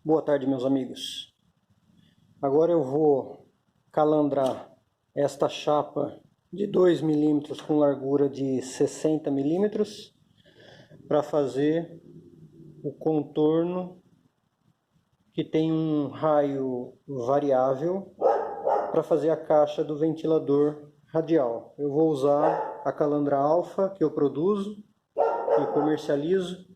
Boa tarde, meus amigos. Agora eu vou calandrar esta chapa de 2 milímetros com largura de 60 milímetros para fazer o contorno que tem um raio variável para fazer a caixa do ventilador radial. Eu vou usar a calandra alfa que eu produzo e comercializo.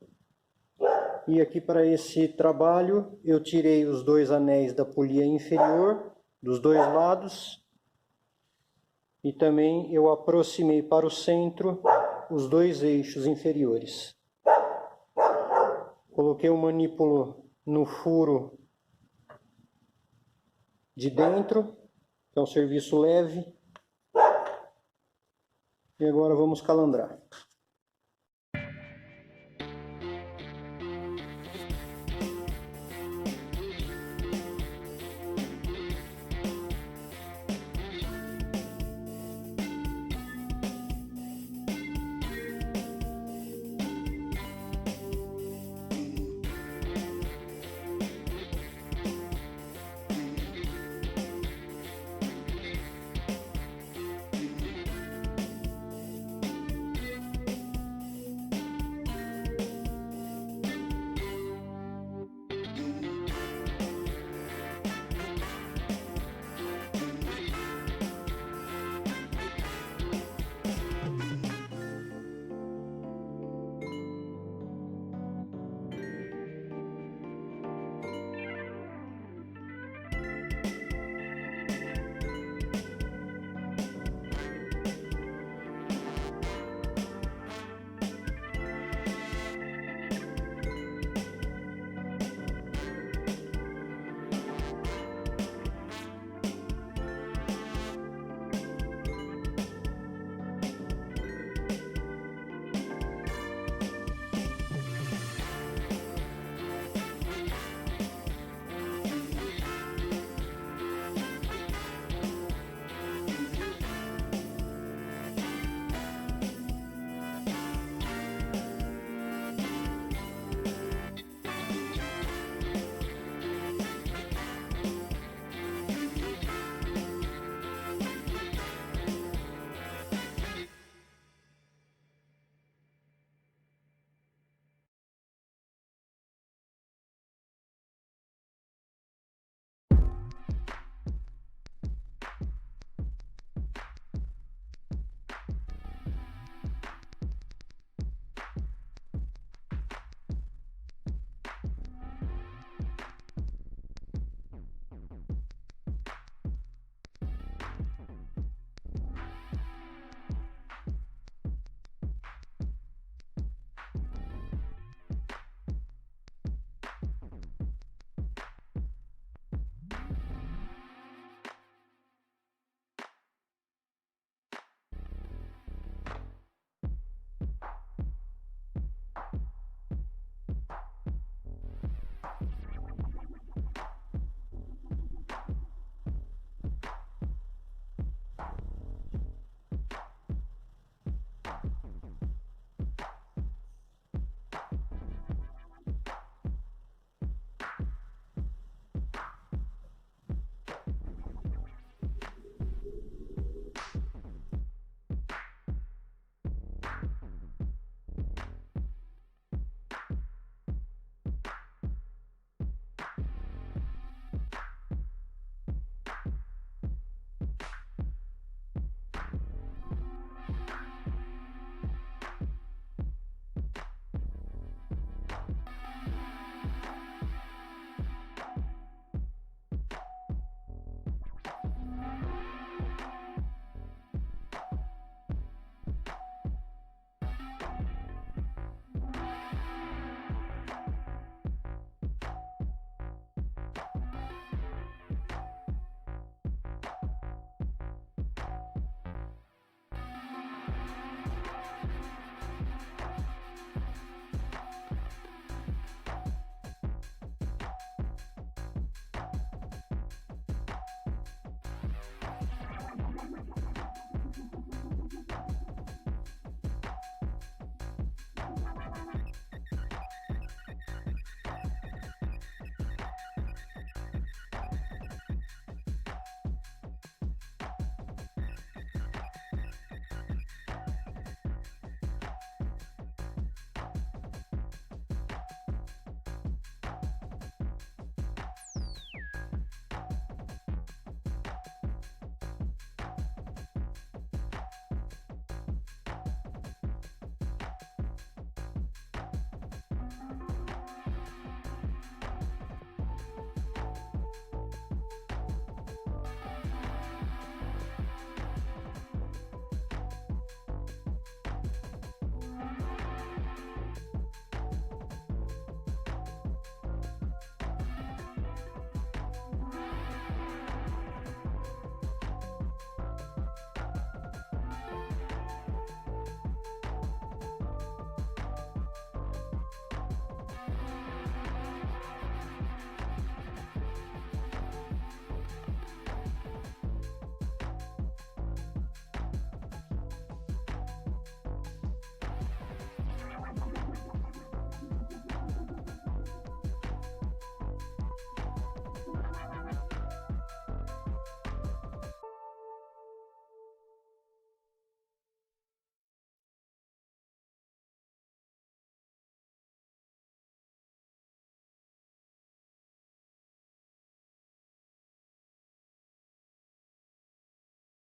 E aqui para esse trabalho eu tirei os 2 anéis da polia inferior dos 2 lados e também eu aproximei para o centro os 2 eixos inferiores. Coloquei o manípulo no furo de dentro, que é um serviço leve. E agora vamos calandrar.